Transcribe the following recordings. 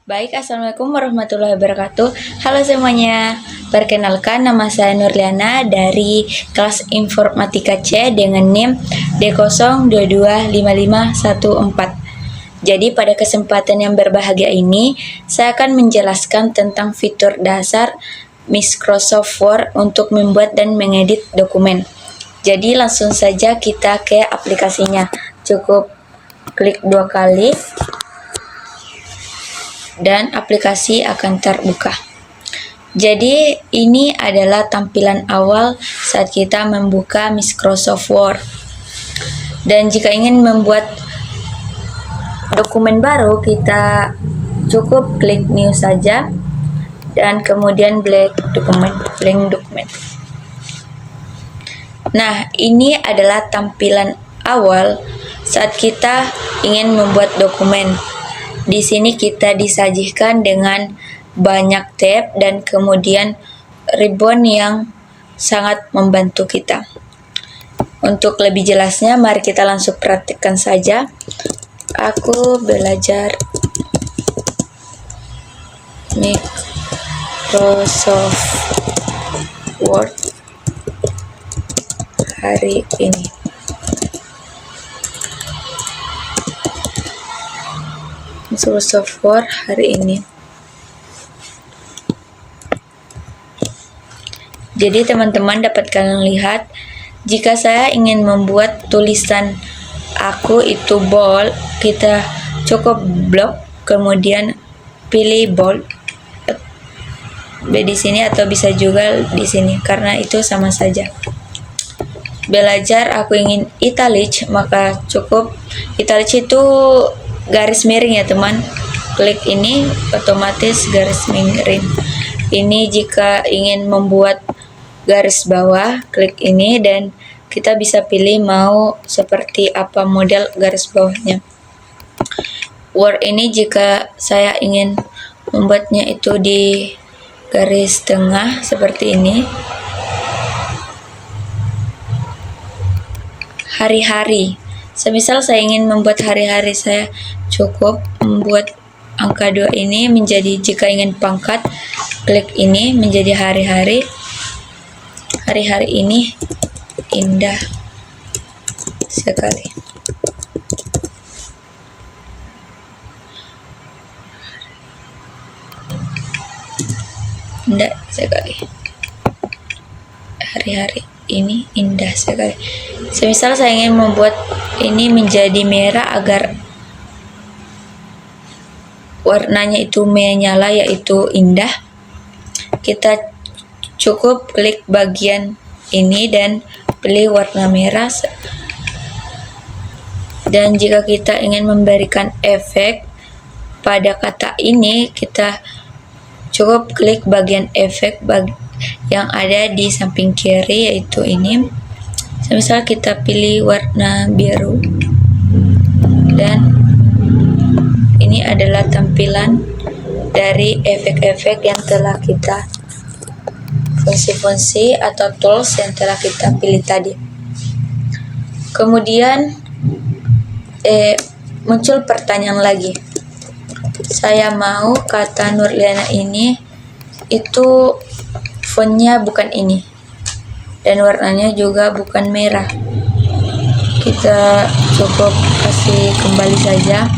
Baik, Assalamualaikum warahmatullahi wabarakatuh. Halo semuanya, perkenalkan nama saya Nurliana dari kelas Informatika C dengan NIM D02255114. Jadi pada kesempatan yang berbahagia ini, saya akan menjelaskan tentang fitur dasar Microsoft Word untuk membuat dan mengedit dokumen. Jadi langsung saja kita ke aplikasinya. Cukup klik 2 kali dan aplikasi akan terbuka. Jadi ini adalah tampilan awal saat kita membuka Microsoft Word. Dan jika ingin membuat dokumen baru, kita cukup klik new saja dan kemudian blank dokumen. Nah, ini adalah tampilan awal saat kita ingin membuat dokumen. Di sini kita disajikan dengan banyak tab dan kemudian ribbon yang sangat membantu kita. Untuk lebih jelasnya, mari kita langsung praktikkan saja. Aku belajar Microsoft Word hari ini. Microsoft Word hari ini. Jadi teman-teman dapat kalian lihat, jika saya ingin membuat tulisan aku itu bold, kita cukup blok, kemudian pilih bold di sini atau bisa juga di sini karena itu sama saja. Belajar aku ingin italic, maka cukup italic itu garis miring ya teman. Klik ini otomatis garis miring. Ini jika ingin membuat garis bawah, klik ini dan kita bisa pilih mau seperti apa model garis bawahnya. Word ini jika saya ingin membuatnya itu di garis tengah seperti ini. Hari-hari. Semisal saya ingin membuat hari-hari, saya cukup membuat angka 2 ini menjadi, jika ingin pangkat, klik ini menjadi hari-hari. Hari-hari ini indah sekali. Indah sekali. Hari-hari ini indah sekali. Semisal saya ingin membuat ini menjadi merah agar warnanya itu menyala, yaitu indah, kita cukup klik bagian ini dan pilih warna merah. Dan jika kita ingin memberikan efek pada kata ini, kita cukup klik bagian efek yang ada di samping kiri, yaitu ini. Misal kita pilih warna biru dan ini adalah tampilan dari efek-efek yang telah kita, fungsi-fungsi atau tools yang telah kita pilih tadi. Kemudian muncul pertanyaan lagi. Saya mau kata Nurliana ini itu fontnya bukan ini dan warnanya juga bukan merah. Kita cukup kasih kembali saja,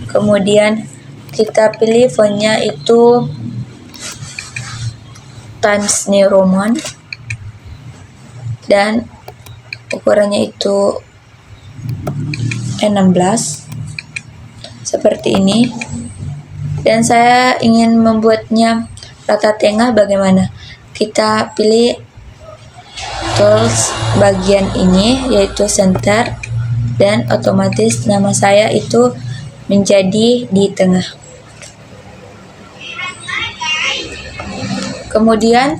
kemudian kita pilih fontnya itu Times New Roman dan ukurannya itu 16 seperti ini. Dan saya ingin membuatnya rata tengah, bagaimana? Kita pilih tools bagian ini, yaitu center, dan otomatis nama saya itu menjadi di tengah. Kemudian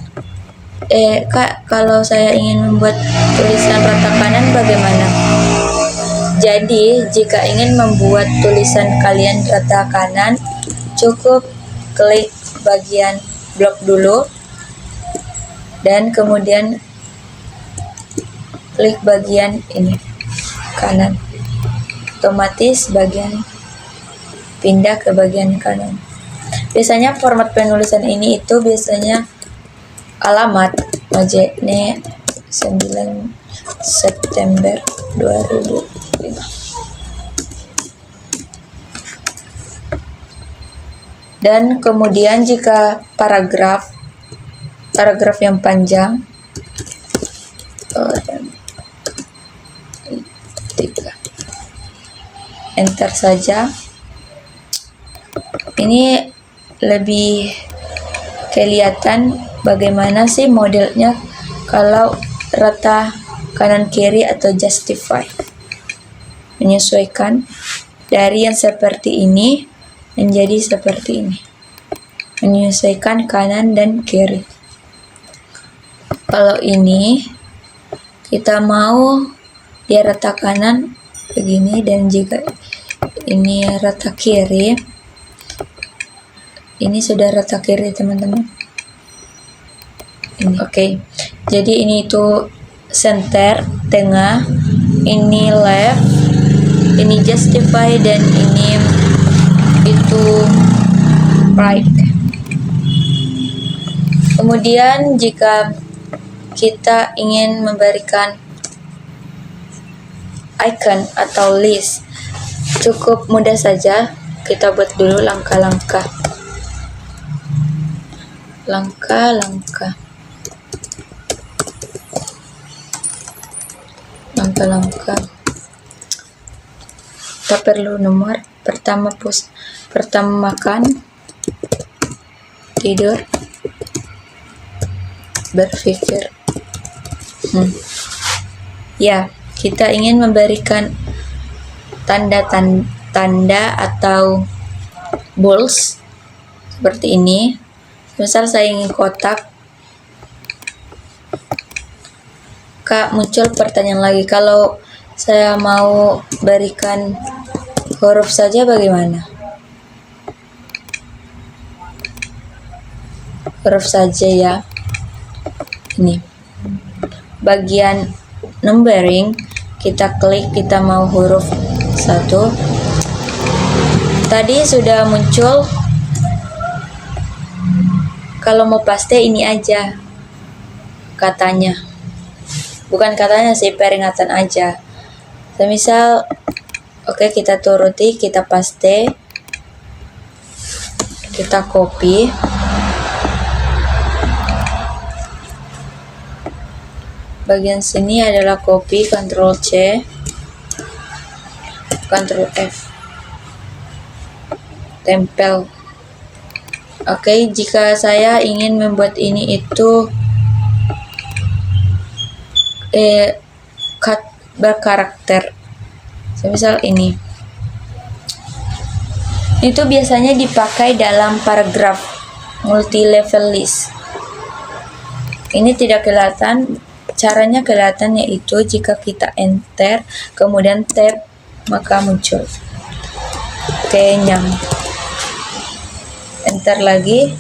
kalau saya ingin membuat tulisan rata kanan, bagaimana? Jadi jika ingin membuat tulisan kalian rata kanan, cukup klik bagian blok dulu dan kemudian klik bagian ini kanan, otomatis bagian pindah ke bagian kanan. Biasanya format penulisan ini itu biasanya alamat Majene 9 September 2005. Dan kemudian jika paragraf yang panjang, enter saja. Ini lebih kelihatan bagaimana sih modelnya kalau rata kanan kiri atau justify. Menyesuaikan dari yang seperti ini menjadi seperti ini. Menyesuaikan kanan dan kiri. Kalau ini kita mau dia rata kanan begini, dan jika ini rata kiri, ini sudah rata kiri teman-teman. Ini oke. Jadi ini itu center, tengah, ini left, ini justify, dan ini itu right. Kemudian jika kita ingin memberikan icon atau list, cukup mudah saja. Kita buat dulu langkah-langkah. Tak perlu nomor. Pertama makan, tidur, berpikir. Ya, kita ingin memberikan tanda atau bols seperti ini. Misal saya ingin kotak, muncul pertanyaan lagi. Kalau saya mau berikan huruf saja bagaimana? Huruf saja ya. Ini bagian numbering, kita klik, kita mau huruf 1. Tadi sudah muncul. Kalau mau paste ini aja katanya, bukan katanya sih, peringatan aja. Semisal oke, kita turuti, kita paste, kita copy, bagian sini adalah copy, Ctrl C, Ctrl F, tempel. Oke, jika saya ingin membuat ini itu berkarakter, semisal ini, itu biasanya dipakai dalam paragraf multi-level list. Ini tidak kelihatan. Caranya kelihatan yaitu jika kita enter kemudian tab, maka muncul kenyang. Enter lagi,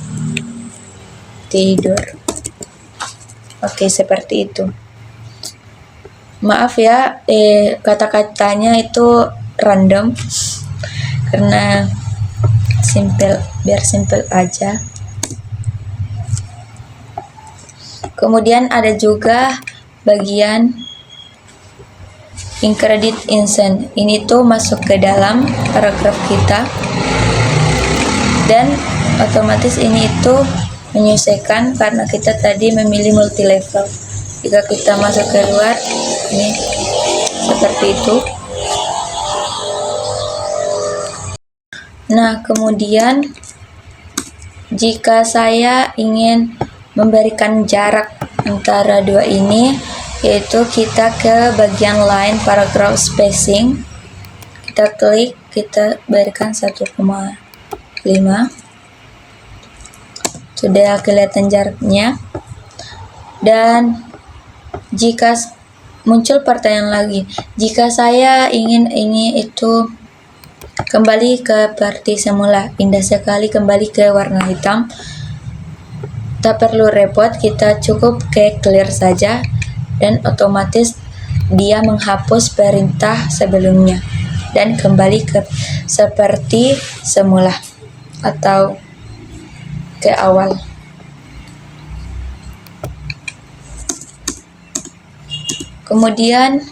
tidur. Oke, seperti itu. Maaf ya, kata-katanya itu random karena biar simple aja. Kemudian ada juga bagian incredit insert. Ini tuh masuk ke dalam paragraf kita, dan otomatis ini itu menyesuaikan karena kita tadi memilih multi level. Jika kita masuk ke luar, ini seperti itu. Nah, kemudian jika saya ingin memberikan jarak antara dua ini, yaitu kita ke bagian line paragraph spacing, kita klik, kita berikan 1,5. Sudah kelihatan jaraknya. Dan jika muncul pertanyaan lagi, jika saya ingin ini itu kembali ke seperti semula, indah sekali, kembali ke warna hitam, tak perlu repot, kita cukup ke clear saja dan otomatis dia menghapus perintah sebelumnya dan kembali ke seperti semula atau ke awal. Kemudian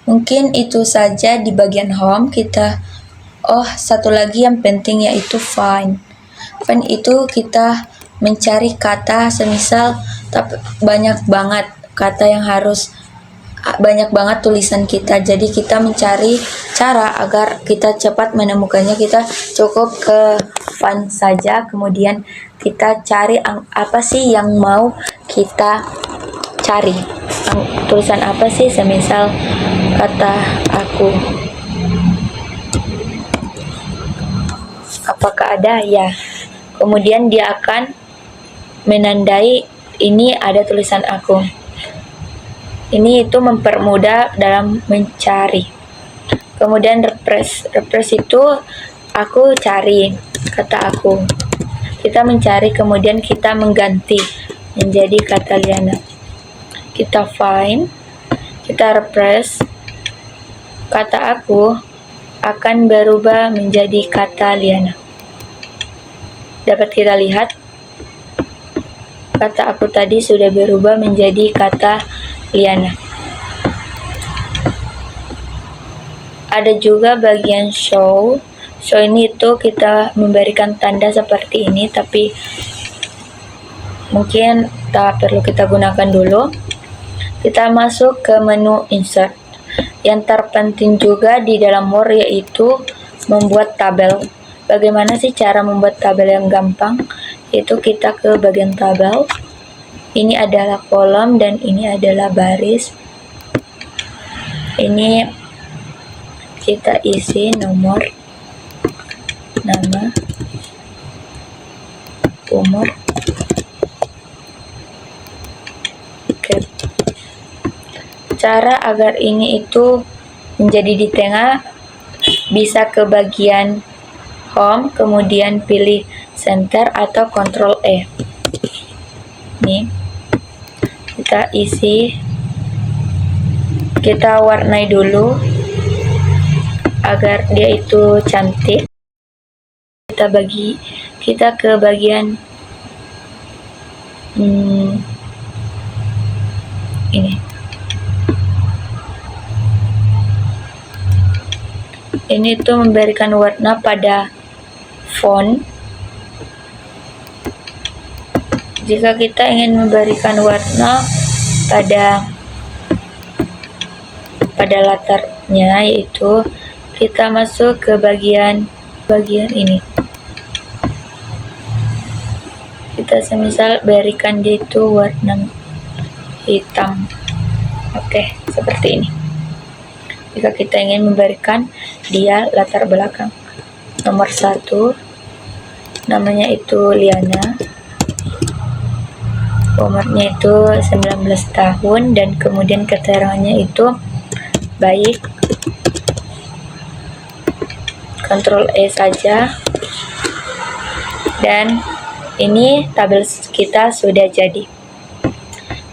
mungkin itu saja di bagian home kita. Oh, satu lagi yang penting yaitu find. Find itu kita mencari kata, semisal tapi banyak banget kata yang harus banyak banget tulisan kita. Jadi kita mencari cara agar kita cepat menemukannya. Kita cukup ke find saja, kemudian kita cari apa sih yang mau kita cari. Tulisan apa sih, semisal kata aku. Apakah ada? Ya. Kemudian dia akan menandai ini ada tulisan aku. Ini itu mempermudah dalam mencari. Kemudian repress. Repress itu aku cari kata aku. Kita mencari, kemudian kita mengganti menjadi kata Liana. Kita find, kita repress, kata aku akan berubah menjadi kata Liana. Dapat kita lihat, kata aku tadi sudah berubah menjadi kata Liana. Ada juga bagian show. Show ini itu kita memberikan tanda seperti ini, tapi mungkin tak perlu kita gunakan dulu. Kita masuk ke menu insert. Yang terpenting juga di dalam Word yaitu membuat tabel. Bagaimana sih cara membuat tabel yang gampang? Itu kita ke bagian tabel. Ini adalah kolom dan ini adalah baris. Ini kita isi nomor, nama, umur. Oke. Cara agar ini itu menjadi di tengah, bisa ke bagian home, kemudian pilih center atau Ctrl E. Nih, kita isi, kita warnai dulu agar dia itu cantik. Kita ke bagian ini. Ini tuh memberikan warna pada font. Jika kita ingin memberikan warna pada latarnya, yaitu kita masuk ke bagian ini. Kita semisal berikan dia itu warna hitam. Oke, seperti ini. Jika kita ingin memberikan dia latar belakang. Nomor 1, namanya itu Liana, umurnya itu 19 tahun, dan kemudian keterangannya itu baik. Ctrl E saja, dan ini tabel kita sudah jadi.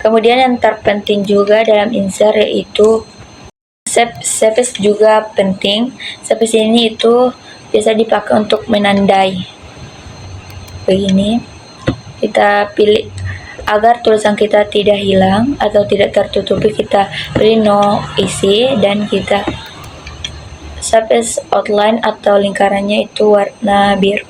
Kemudian yang terpenting juga dalam insert yaitu space juga penting. Space ini itu bisa dipakai untuk menandai. Begini, kita pilih agar tulisan kita tidak hilang atau tidak tertutupi, kita pilih no isi, dan kita space outline atau lingkarannya itu warna biru.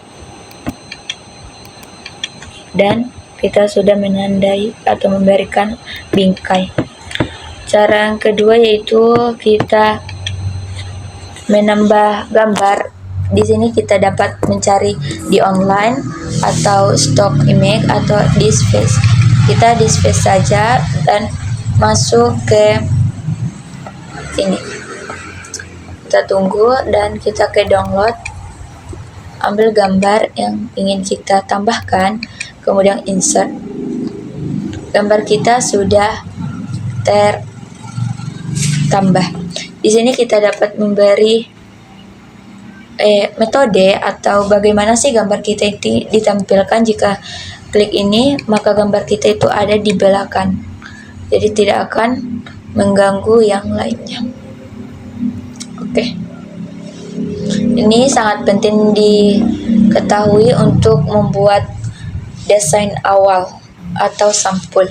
Dan kita sudah menandai atau memberikan bingkai. Cara yang kedua yaitu kita menambah gambar. Di sini kita dapat mencari di online atau stock image atau di space. Kita di space saja dan masuk ke ini. Kita tunggu dan kita ke download. Ambil gambar yang ingin kita tambahkan, kemudian insert. Gambar kita sudah tambah. Di sini kita dapat memberi metode atau bagaimana sih gambar kita itu ditampilkan. Jika klik ini, maka gambar kita itu ada di belakang, jadi tidak akan mengganggu yang lainnya. Oke. Ini sangat penting ketahui untuk membuat desain awal atau sampul.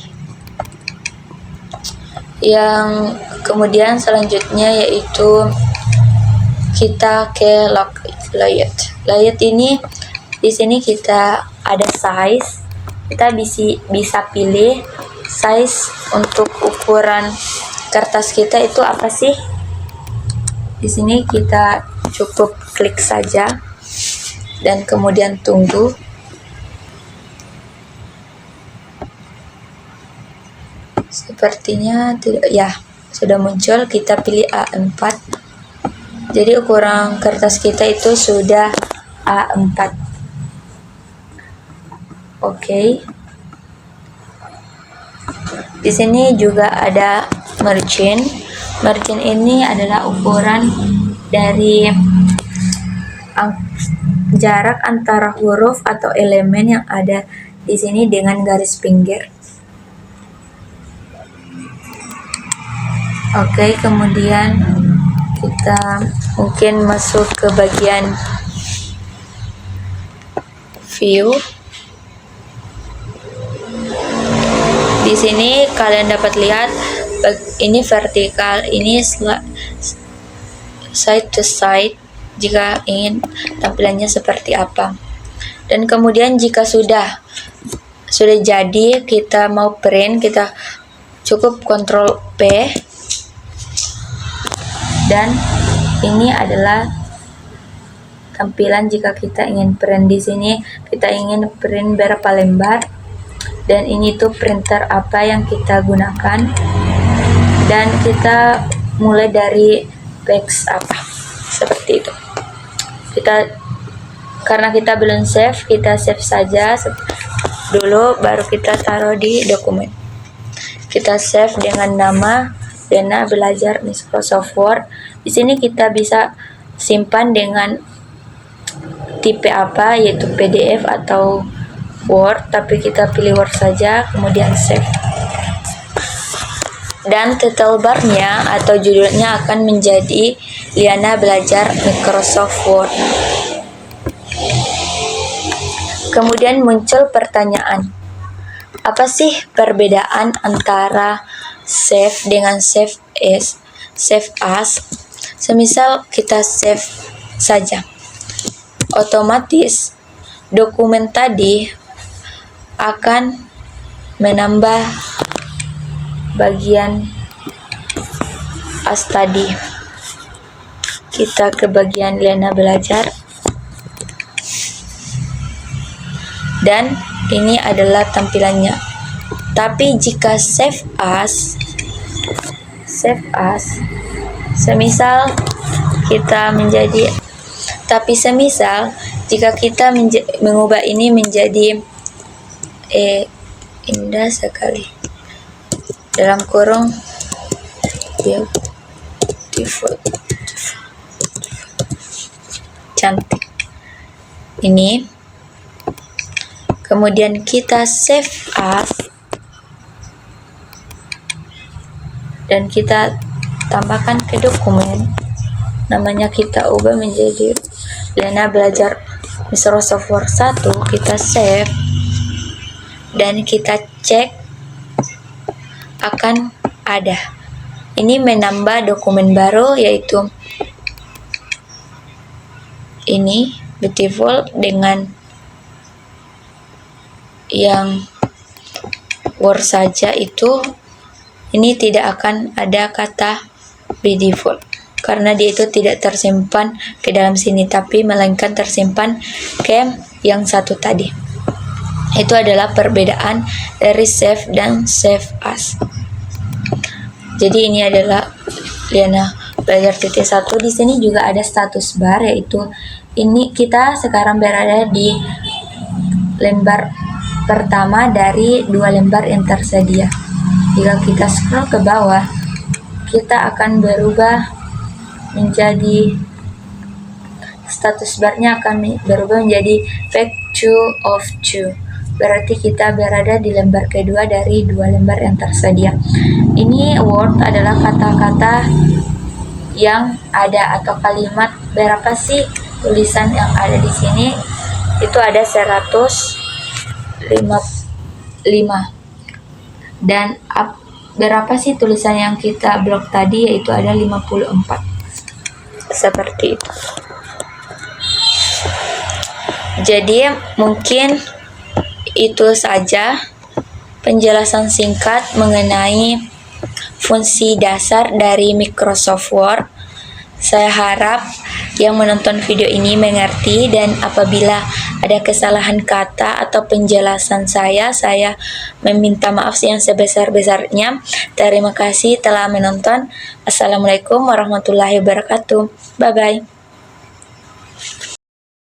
Yang kemudian selanjutnya yaitu kita ke layout. Layout ini di sini kita ada size. Kita bisa pilih size untuk ukuran kertas kita itu apa sih? Di sini kita cukup klik saja dan kemudian tunggu. Sepertinya tidak, ya sudah muncul. Kita pilih A4. Jadi ukuran kertas kita itu sudah A4. Oke. Di sini juga ada margin. Margin ini adalah ukuran dari jarak antara huruf atau elemen yang ada di sini dengan garis pinggir. Oke, kemudian kita mungkin masuk ke bagian view. Di sini kalian dapat lihat ini vertikal, ini side to side jika ingin tampilannya seperti apa. Dan kemudian jika sudah jadi, kita mau print, kita cukup Ctrl P. Dan ini adalah tampilan jika kita ingin print. Di sini kita ingin print berapa lembar, dan ini tuh printer apa yang kita gunakan, dan kita mulai dari page apa, seperti itu. Karena kita belum save, kita save saja dulu, baru kita taruh di dokumen. Kita save dengan nama Lena Belajar Microsoft Word. Di sini kita bisa simpan dengan tipe apa, yaitu PDF atau Word, tapi kita pilih Word saja, kemudian save. Dan title bar-nya atau judulnya akan menjadi Liana Belajar Microsoft Word. Kemudian muncul pertanyaan, apa sih perbedaan antara save dengan save as? Semisal kita save saja, otomatis dokumen tadi akan menambah bagian as tadi. Kita ke bagian Liana Belajar, dan ini adalah tampilannya. Tapi jika save as, semisal kita menjadi, tapi semisal jika kita mengubah ini menjadi indah sekali, dalam kurung beautiful, cantik ini, kemudian kita save as dan kita tambahkan ke dokumen, namanya kita ubah menjadi Liana Belajar Microsoft Word 1, kita save dan kita cek akan ada. Ini menambah dokumen baru, yaitu ini beautiful dengan yang Word saja itu. Ini tidak akan ada kata beautiful karena dia itu tidak tersimpan ke dalam sini, tapi melainkan tersimpan ke yang satu tadi. Itu adalah perbedaan dari save dan save as. Jadi ini adalah Liana Belajar titik 1. Di sini juga ada status bar, yaitu ini kita sekarang berada di lembar pertama dari 2 lembar yang tersedia. Jika kita scroll ke bawah, kita akan berubah menjadi status barnya akan berubah menjadi fact 2 of 2. Berarti kita berada di lembar kedua dari 2 lembar yang tersedia. Ini word adalah kata-kata yang ada atau kalimat. Berapa sih tulisan yang ada di sini? itu ada 105. Dan berapa sih tulisan yang kita blok tadi, yaitu ada 54. Seperti itu. Jadi mungkin itu saja penjelasan singkat mengenai fungsi dasar dari Microsoft Word. Saya harap yang menonton video ini mengerti, dan apabila ada kesalahan kata atau penjelasan saya meminta maaf yang sebesar-besarnya. Terima kasih telah menonton. Assalamualaikum warahmatullahi wabarakatuh. Bye-bye.